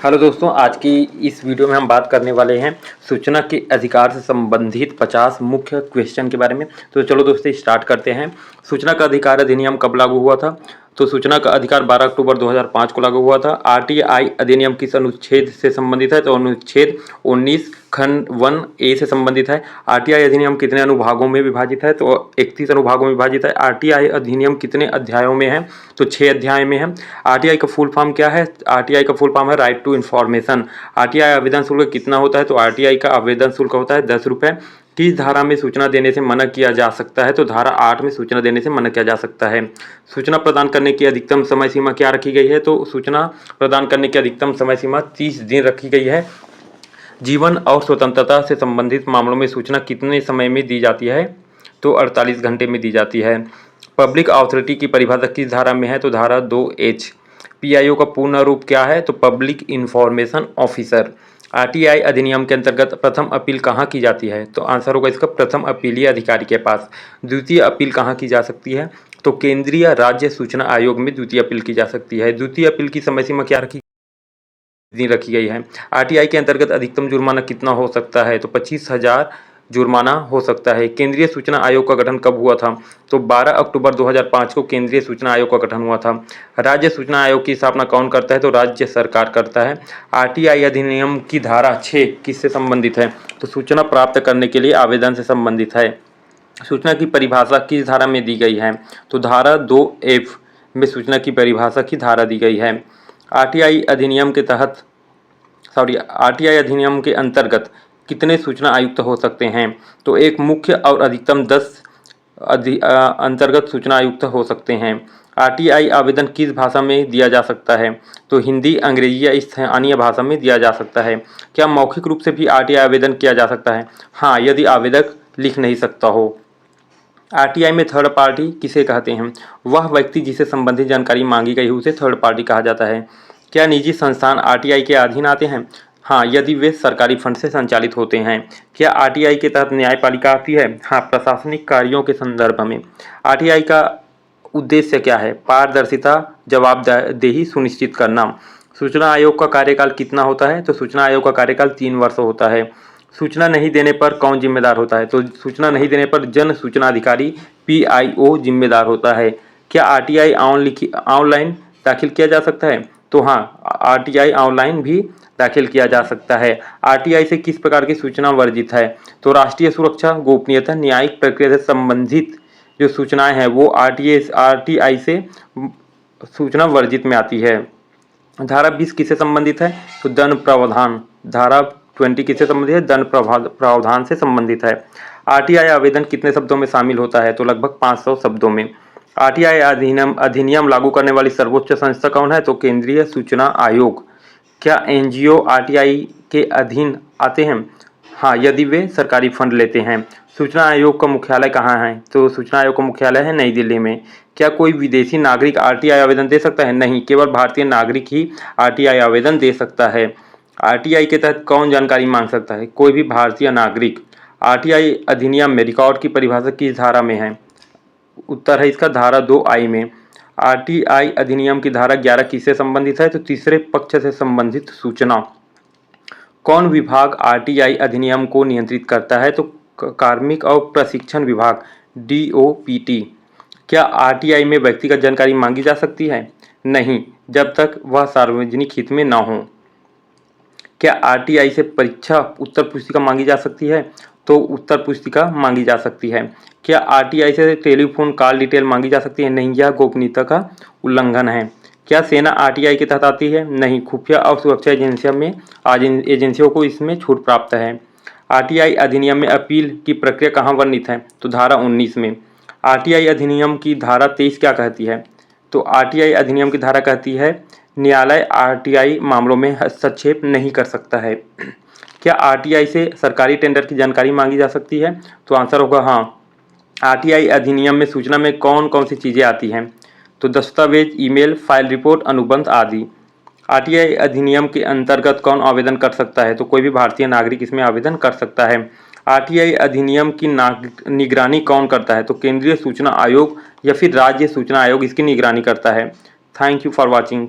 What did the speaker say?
Hello दोस्तों, आज की इस वीडियो में हम बात करने वाले हैं सूचना के अधिकार से संबंधित 50 मुख्य क्वेश्चन के बारे में। तो चलो दोस्तों स्टार्ट करते हैं। सूचना का अधिकार अधिनियम कब लागू हुआ था? तो सूचना का अधिकार 12 अक्टूबर 2005 को लागू हुआ था। आरटीआई अधिनियम किस अनुच्छेद से संबंधित है? तो अनुच्छेद 19 खंड 1A से संबंधित है। आरटीआई अधिनियम कितने अनुभागों में विभाजित है? तो 31 अनुभागों में विभाजित है। आरटीआई अधिनियम कितने अध्यायों में है? तो 6 अध्याय में है। आरटीआई का फुल फॉर्म क्या है? आरटीआई का फुल फॉर्म है राइट टू इन्फॉर्मेशन। आरटीआई आवेदन शुल्क कितना होता है? तो आरटीआई का आवेदन शुल्क होता है 10 रुपये। किस धारा में सूचना देने से मना किया जा सकता है? तो धारा 8 में सूचना देने से मना किया जा सकता है। सूचना प्रदान करने की अधिकतम समय सीमा क्या रखी गई है? तो सूचना प्रदान करने की अधिकतम समय सीमा 30 दिन रखी गई है। जीवन और स्वतंत्रता से संबंधित मामलों में सूचना कितने समय में दी जाती है? तो 48 घंटे में दी जाती है। पब्लिक अथॉरिटी की परिभाषा किस धारा में है? तो धारा 2H। पीआईओ का पूर्ण रूप क्या है? तो पब्लिक इंफॉर्मेशन ऑफिसर। आरटीआई अधिनियम के अंतर्गत प्रथम अपील कहाँ की जाती है? तो आंसर होगा इसका प्रथम अपीलीय अधिकारी के पास। द्वितीय अपील कहाँ की जा सकती है? तो केंद्रीय राज्य सूचना आयोग में द्वितीय अपील की जा सकती है। द्वितीय अपील की समय सीमा क्या रखी गई है? आरटीआई के अंतर्गत अधिकतम जुर्माना कितना हो सकता है? तो 25,000 जुर्माना हो सकता है। केंद्रीय सूचना आयोग का गठन कब हुआ था? तो 12 अक्टूबर 2005 को केंद्रीय सूचना आयोग का गठन हुआ था। राज्य सूचना आयोग की स्थापना कौन करता है? तो राज्य सरकार करता है। आरटीआई अधिनियम की धारा 6 किससे संबंधित है? तो सूचना प्राप्त करने के लिए आवेदन से संबंधित है। सूचना की परिभाषा किस धारा में दी गई है? तो धारा 2F में सूचना की परिभाषा की धारा दी गई है। आरटीआई अधिनियम के अंतर्गत कितने सूचना आयुक्त हो सकते हैं? तो एक मुख्य और अधिकतम 10 अंतर्गत सूचना आयुक्त हो सकते हैं। आरटीआई आवेदन किस भाषा में दिया जा सकता है? तो हिंदी, अंग्रेजी या स्थानीय भाषा में दिया जा सकता है। क्या मौखिक रूप से भी आरटीआई आवेदन किया जा सकता है? हाँ, यदि आवेदक लिख नहीं सकता हो। आरटीआई में थर्ड पार्टी किसे कहते हैं? वह व्यक्ति जिसे संबंधित जानकारी मांगी गई उसे थर्ड पार्टी कहा जाता है। क्या निजी संस्थान आरटीआई के अधीन आते हैं? हाँ, यदि वे सरकारी फंड से संचालित होते हैं। क्या आरटीआई के तहत न्यायपालिका आती है? हाँ, प्रशासनिक कार्यों के संदर्भ में। आरटीआई का उद्देश्य क्या है? पारदर्शिता, जवाबदेही सुनिश्चित करना। सूचना आयोग का कार्यकाल कितना होता है? तो सूचना आयोग का कार्यकाल 3 वर्ष होता है। सूचना नहीं देने पर कौन जिम्मेदार होता है? तो सूचना नहीं देने पर जन सूचना अधिकारी पीआईओ जिम्मेदार होता है। क्या आरटीआई ऑनलाइन दाखिल किया जा सकता है? तो हाँ, आरटीआई ऑनलाइन भी दाखिल किया जा सकता है। आरटीआई से किस प्रकार की सूचना वर्जित है? तो राष्ट्रीय सुरक्षा, गोपनीयता, न्यायिक प्रक्रिया से संबंधित जो सूचनाएं हैं वो आरटीआई से सूचना वर्जित में आती है। धारा 20 किससे संबंधित है? तो दंड प्रावधान। धारा 20 किससे संबंधित है? दंड प्रावधान से संबंधित है। आरटीआई आवेदन कितने शब्दों में शामिल होता है? तो लगभग 500 शब्दों में। आरटीआई अधिनियम लागू करने वाली सर्वोच्च संस्था कौन है? तो केंद्रीय सूचना आयोग। क्या एनजीओ आरटीआई के अधीन आते हैं? हाँ, यदि वे सरकारी फंड लेते हैं। सूचना आयोग का मुख्यालय कहाँ है? तो सूचना आयोग का मुख्यालय है नई दिल्ली में। क्या कोई विदेशी नागरिक आरटीआई आवेदन दे सकता है? नहीं, केवल भारतीय नागरिक ही आरटीआई आवेदन दे सकता है। आरटीआई के तहत कौन जानकारी मांग सकता है? कोई भी भारतीय नागरिक। आरटीआई अधिनियम में रिकॉर्ड की परिभाषा किस धारा में है? उत्तर है इसका धारा 2I में। आरटीआई अधिनियम की धारा 11 किससे संबंधित है? तो तीसरे पक्ष से संबंधित सूचना। कौन विभाग आरटीआई अधिनियम को नियंत्रित करता है? तो कार्मिक और प्रशिक्षण विभाग DOPT। क्या आरटीआई में व्यक्तिगत जानकारी मांगी जा सकती है? नहीं, जब तक वह सार्वजनिक हित में न हो। क्या आरटीआई से परीक्षा उत्तर पुस्तिका मांगी जा सकती है? तो उत्तर पुस्तिका मांगी जा सकती है। क्या आरटीआई से टेलीफोन कॉल डिटेल मांगी जा सकती है? नहीं, यह गोपनीयता का उल्लंघन है। क्या सेना आरटीआई के तहत आती है? नहीं, खुफिया और सुरक्षा एजेंसियों को इसमें छूट प्राप्त है। आरटीआई अधिनियम में अपील की प्रक्रिया कहाँ वर्णित है? तो धारा 19 में। आरटीआई अधिनियम की धारा 23 क्या कहती है? तो आरटीआई अधिनियम की धारा कहती है न्यायालय आरटीआई मामलों में हस्तक्षेप नहीं कर सकता है। क्या आरटीआई से सरकारी टेंडर की जानकारी मांगी जा सकती है? तो आंसर होगा हाँ। आरटीआई अधिनियम में सूचना में कौन कौन सी चीज़ें आती हैं? तो दस्तावेज, ईमेल, फाइल रिपोर्ट, अनुबंध आदि। आरटीआई अधिनियम के अंतर्गत कौन आवेदन कर सकता है? तो कोई भी भारतीय नागरिक इसमें आवेदन कर सकता है। आरटीआई अधिनियम की निगरानी कौन करता है? तो केंद्रीय सूचना आयोग या फिर राज्य सूचना आयोग इसकी निगरानी करता है। Thank you for watching.